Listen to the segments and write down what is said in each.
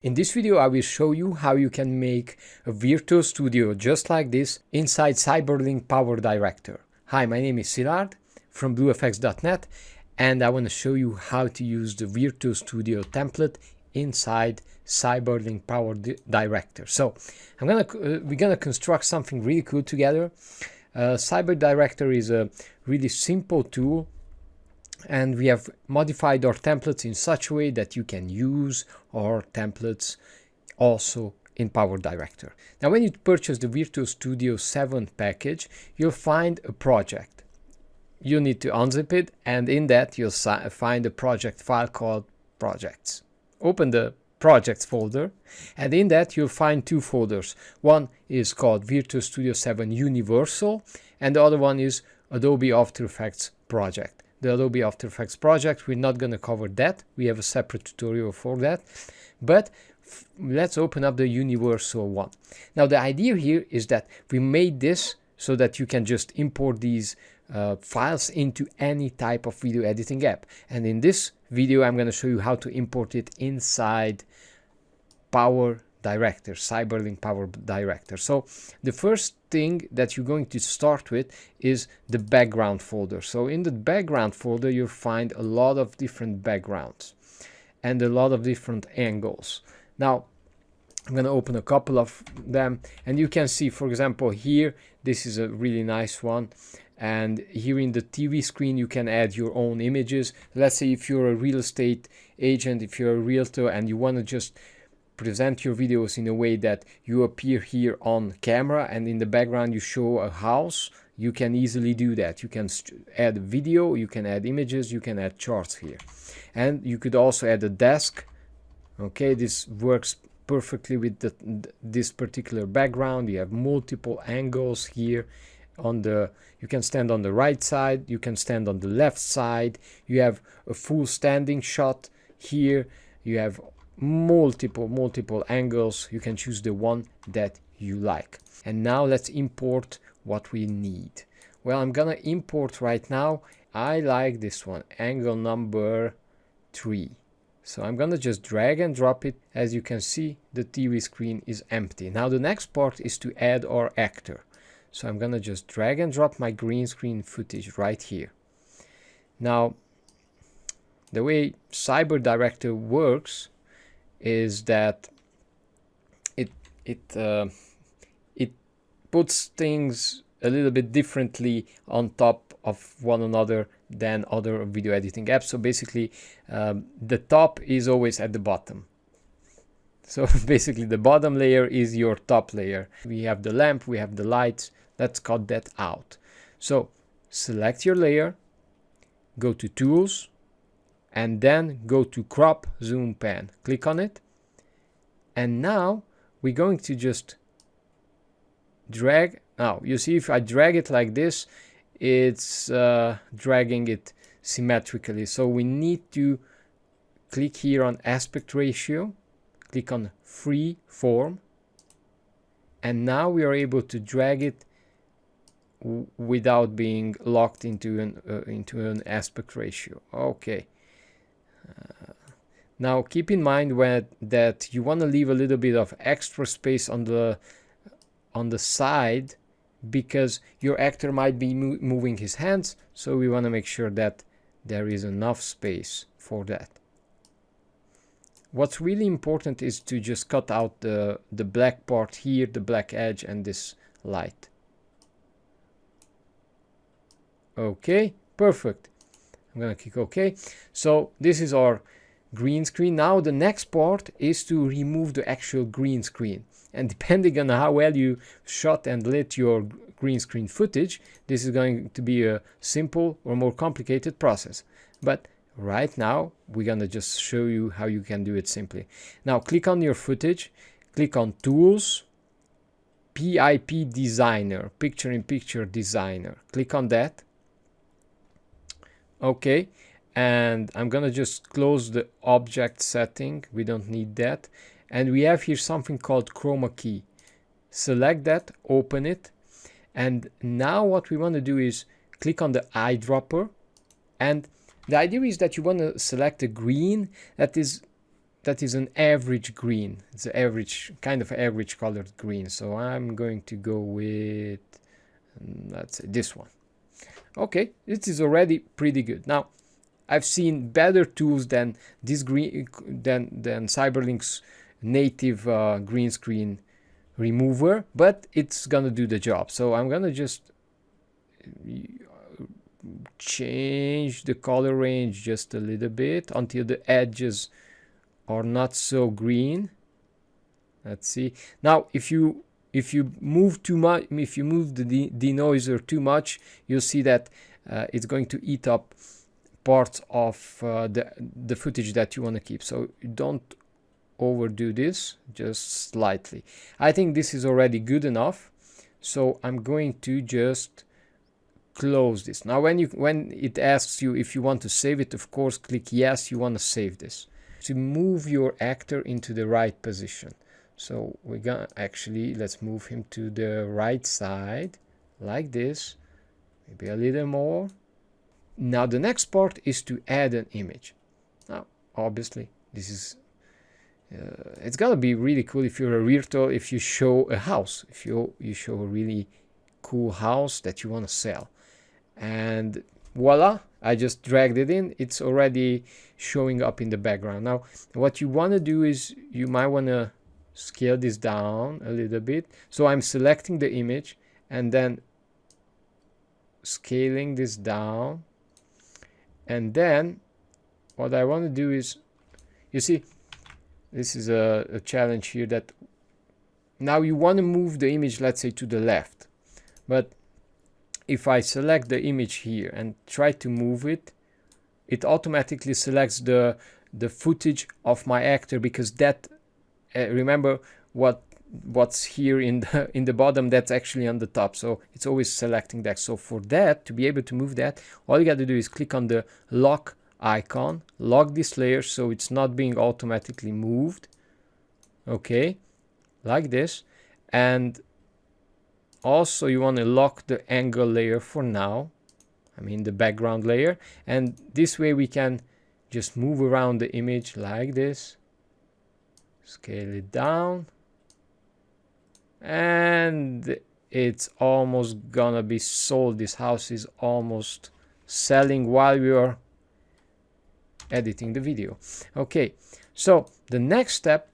In this video, I will show you how you can make a virtual studio just like this inside Cyberlink Power Director. Hi, my name is Szilárd from bluefx.net, and I want to show you how to use the Virtual Studio template inside Cyberlink Power Director. So we're gonna construct something really cool together. Cyber Director is a really simple tool, and we have modified our templates in such a way that you can use our templates also in Power Director. Now, when you purchase the Virtual Studio 7 package, you'll find a project. You need to unzip it, and in that you'll find a project file called projects. Open the projects folder, and in that you'll find two folders. One is called Virtual Studio 7 Universal, and the other one is Adobe After Effects project. The Adobe After Effects project, we're not going to cover that. We have a separate tutorial for that. But let's open up the Universal one. Now, the idea here is that we made this so that you can just import these files into any type of video editing app. And in this video, I'm going to show you how to import it inside Power Director, Cyberlink Power Director. So the first thing that you're going to start with is the background folder. So in the background folder, you'll find a lot of different backgrounds and a lot of different angles. Now, I'm going to open a couple of them, and you can see, for example, here, this is a really nice one. And here in the TV screen, you can add your own images. Let's say if you're a real estate agent, if you're a realtor, and you want to just present your videos in a way that you appear here on camera and in the background you show a house, you can easily do that. You can add video, you can add images, you can add charts here. And you could also add a desk. Okay, this works perfectly with this particular background. You have multiple angles here. You can stand on the right side, you can stand on the left side, you have a full standing shot here, you have multiple angles. You can choose the one that you like. And now let's import what we need. Well, I'm gonna import right now. I like this one, angle number 3. So I'm gonna just drag and drop it. As you can see, the TV screen is empty. Now the next part is to add our actor. So I'm gonna just drag and drop my green screen footage right here. Now, the way Cyber Director works is that it puts things a little bit differently on top of one another than other video editing apps. So basically, the top is always at the bottom. So basically, the bottom layer is your top layer. We have the lamp, we have the lights. Let's cut that out. So select your layer, go to Tools, and then go to Crop Zoom Pan. Click on it. And now we're going to just drag. Now, you see, if I drag it like this, it's dragging it symmetrically. So we need to click here on Aspect Ratio, click on Free Form, and now we are able to drag it without being locked into an aspect ratio. Okay. Now keep in mind that you want to leave a little bit of extra space on the side, because your actor might be moving his hands, so we want to make sure that there is enough space for that. What's really important is to just cut out the black part here, the black edge, and this light. Okay, perfect. I'm gonna click OK. So this is our green screen. Now the next part is to remove the actual green screen. And depending on how well you shot and lit your green screen footage, this is going to be a simple or more complicated process. But right now, we're gonna just show you how you can do it simply. Now click on your footage, click on Tools, PIP Designer, Picture-in-Picture Designer. Click on that. Okay, and I'm gonna just close the object setting. We don't need that. And we have here something called chroma key. Select that, open it, and now what we want to do is click on the eyedropper. And the idea is that you want to select a green that is that is an average green. It's an average, kind of average colored green. So I'm going to go with, let's say, this one. Okay, it is already pretty good. Now, I've seen better tools than this green, than Cyberlink's native green screen remover, but it's gonna do the job. So I'm gonna just change the color range just a little bit until the edges are not so green. Let's see. Now, if you move too much, if you move the denoiser too much, you'll see that it's going to eat up parts of the footage that you want to keep. So don't overdo this, just slightly. I think this is already good enough, so I'm going to just close this. Now when it asks you if you want to save it, of course click yes, you want to save this. To move your actor into the right position, so we're gonna actually, let's move him to the right side like this, maybe a little more. Now the next part is to add an image. Now obviously this is it's gonna be really cool if you're a realtor, if you show a house, if you show a really cool house that you want to sell, and voila, I just dragged it in. It's already showing up in the background. Now what you want to do is you might want to scale this down a little bit. So I'm selecting the image and then scaling this down, and then what I want to do is, you see, this is a challenge here, that now you want to move the image, let's say, to the left, but if I select the image here and try to move it, it automatically selects the footage of my actor, because that remember what's here in the bottom, that's actually on the top, so it's always selecting that. So for that, to be able to move that, all you got to do is click on the lock icon, lock this layer so it's not being automatically moved, okay, like this. And also you want to lock the angle layer for now, I mean the background layer, and this way we can just move around the image like this, scale it down, and it's almost gonna be sold. This house is almost selling while we are editing the video. Okay, so the next step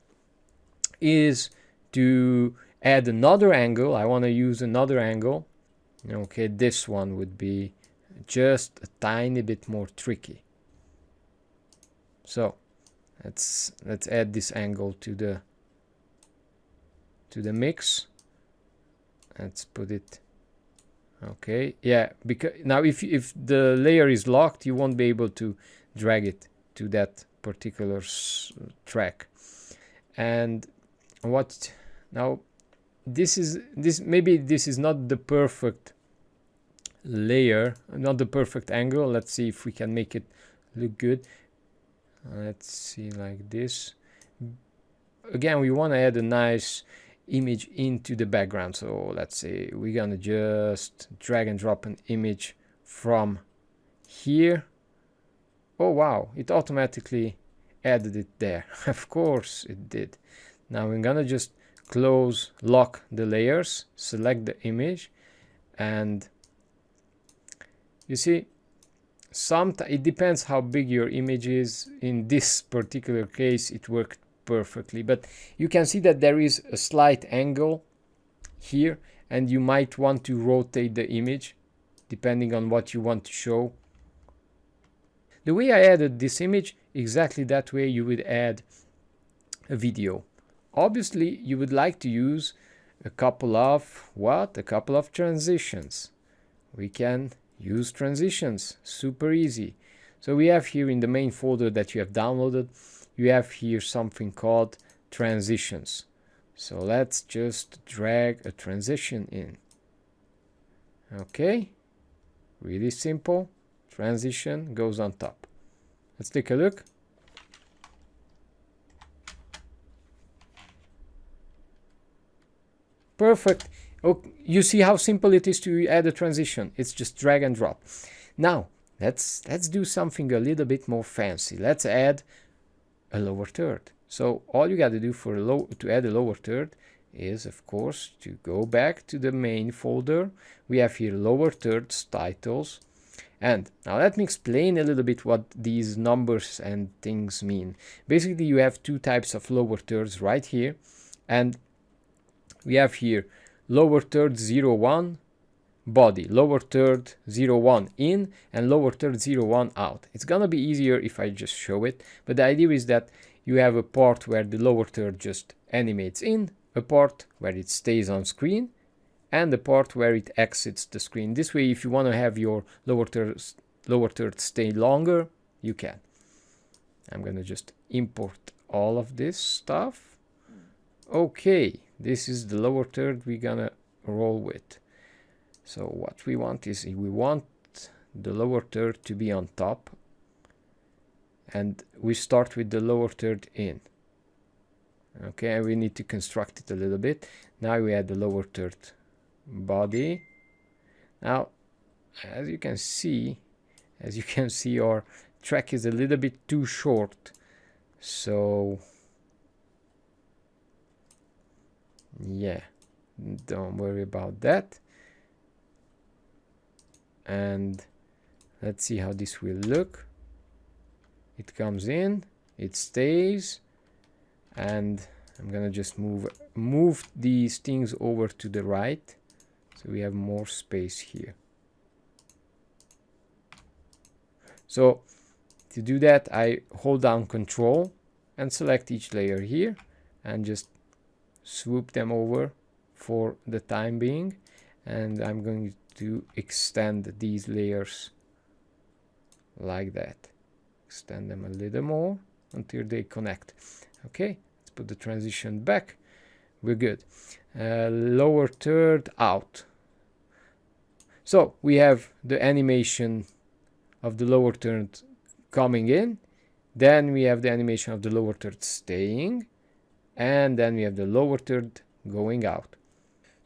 is to add another angle. I want to use another angle. Okay, this one would be just a tiny bit more tricky. So let's add this angle to the mix. Let's put it, okay, yeah, because now if the layer is locked, you won't be able to drag it to that particular track. And what now, maybe this is not the perfect layer, not the perfect angle. Let's see if we can make it look good. Let's see, like this. Again, we want to add a nice image into the background, so let's say we're gonna just drag and drop an image from here. Oh wow, it automatically added it there. Of course it did. Now we're gonna just lock the layers, select the image, and you see, sometimes it depends how big your image is. In this particular case it worked perfectly, but you can see that there is a slight angle here, and you might want to rotate the image depending on what you want to show. The way I added this image, exactly that way you would add a video. Obviously you would like to use a couple of transitions. We can use transitions, super easy. So we have here in the main folder that you have downloaded, you have here something called transitions. So let's just drag a transition in. Okay, really simple. Transition goes on top. Let's take a look. Perfect. Oh, you see how simple it is to add a transition. It's just drag and drop. Now let's do something a little bit more fancy. Let's add a lower third. So all you got to do to add a lower third is, of course, to go back to the main folder. We have here lower thirds titles. And now let me explain a little bit what these numbers and things mean. Basically, you have two types of lower thirds right here. And we have here lower third 01 body, lower third 01 in, and lower third 01 out. It's gonna be easier if I just show it, but the idea is that you have a part where the lower third just animates in, a part where it stays on screen, and the part where it exits the screen. This way, if you want to have your lower third stay longer, you can. I'm gonna just import all of this stuff. Okay, this is the lower third we're gonna roll with. So what we want is we want the lower third to be on top, and we start with the lower third in. Okay, and we need to construct it a little bit. Now we add the lower third body. Now, as you can see, our track is a little bit too short. So yeah, don't worry about that. And let's see how this will look. It comes in, it stays, and I'm gonna just move these things over to the right, so we have more space here. So to do that, I hold down Control and select each layer here and just swoop them over for the time being, and I'm going to extend these layers like that. Extend them a little more until they connect. Okay, let's put the transition back. We're good. Lower third out. So we have the animation of the lower third coming in, then we have the animation of the lower third staying, and then we have the lower third going out.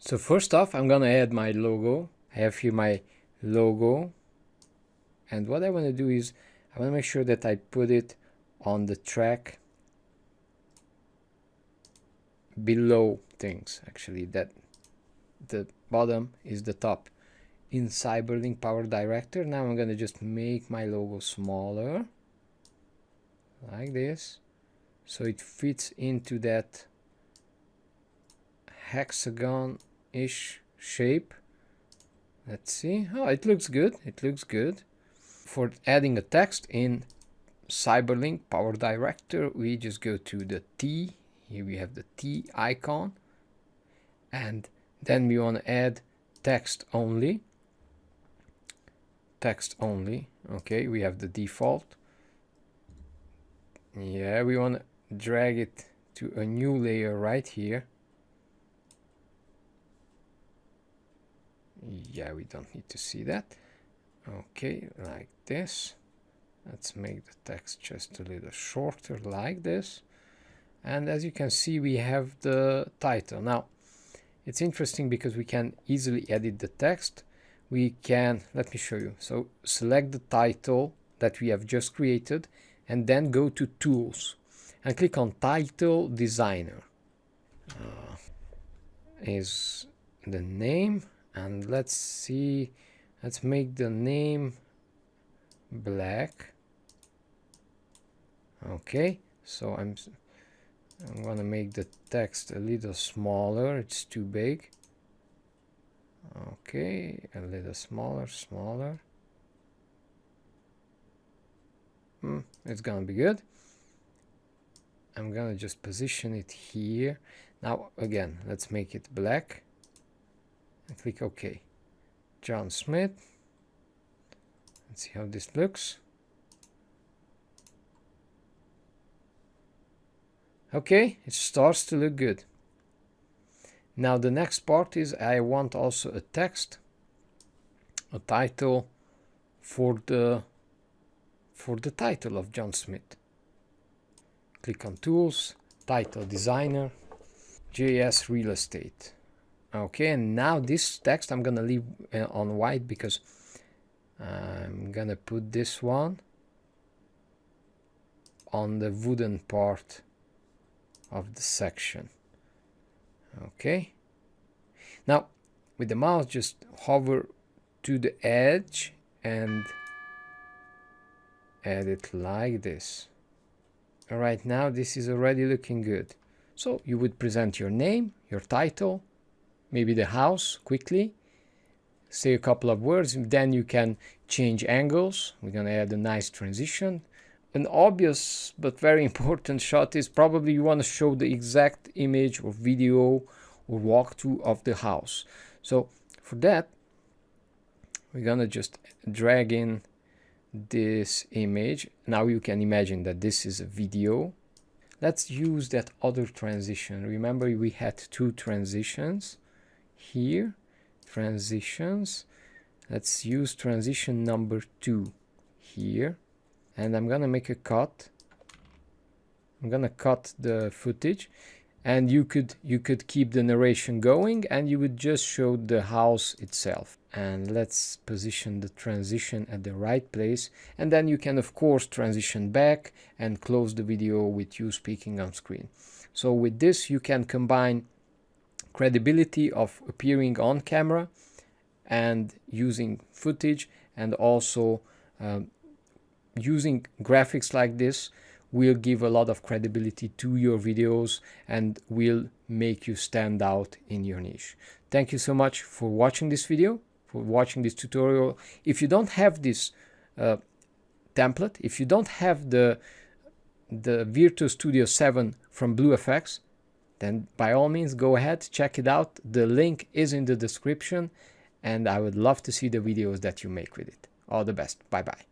So first off, I'm gonna add my logo. I have here my logo, and what I want to do is I want to make sure that I put it on the track below things, actually, that the bottom is the top. In Cyberlink Power Director, now I'm gonna just make my logo smaller like this, so it fits into that hexagon-ish shape. Let's see. Oh, it looks good. It looks good. For adding a text in Cyberlink Power Director, we just go to the T. Here we have the T icon, and then we want to add text only. Text only. Okay, we have the default. Yeah, we want to drag it to a new layer right here. Yeah, we don't need to see that. Okay, like this. Let's make the text just a little shorter like this. And as you can see, we have the title. Now, it's interesting because we can easily edit the text. We can, let me show you. So select the title that we have just created and then go to Tools and click on Title Designer. Is the name, and let's see, let's make the name black. Okay, so I'm gonna make the text a little smaller, it's too big. Okay, a little smaller. It's gonna be good. I'm gonna just position it here. Now again, let's make it black and click OK. John Smith. Let's see how this looks. Okay, it starts to look good. Now the next part is I want also a text, a title for the title of John Smith. Click on Tools, Title Designer, JS Real Estate. Okay, and now this text I'm gonna leave on white because I'm gonna put this one on the wooden part of the section. Okay. Now with the mouse, just hover to the edge and add it like this. All right, now this is already looking good. So you would present your name, your title, maybe the house quickly, say a couple of words, and then you can change angles. We're gonna add a nice transition. An obvious but very important shot is probably you want to show the exact image or video or walkthrough of the house. So for that, we're gonna just drag in this image. Now you can imagine that this is a video. Let's use that other transition. Remember, we had two transitions here. Transitions. Let's use transition number 2 here. And I'm gonna make a cut. I'm gonna cut the footage, and you could keep the narration going and you would just show the house itself. And let's position the transition at the right place, and then you can of course transition back and close the video with you speaking on screen. So with this you can combine credibility of appearing on camera and using footage, and also using graphics like this will give a lot of credibility to your videos and will make you stand out in your niche. Thank you so much for watching this video, for watching this tutorial. If you don't have this template, if you don't have the Virtual Studio 7 from BlueFX, then by all means go ahead, check it out. The link is in the description, and I would love to see the videos that you make with it. All the best. Bye bye.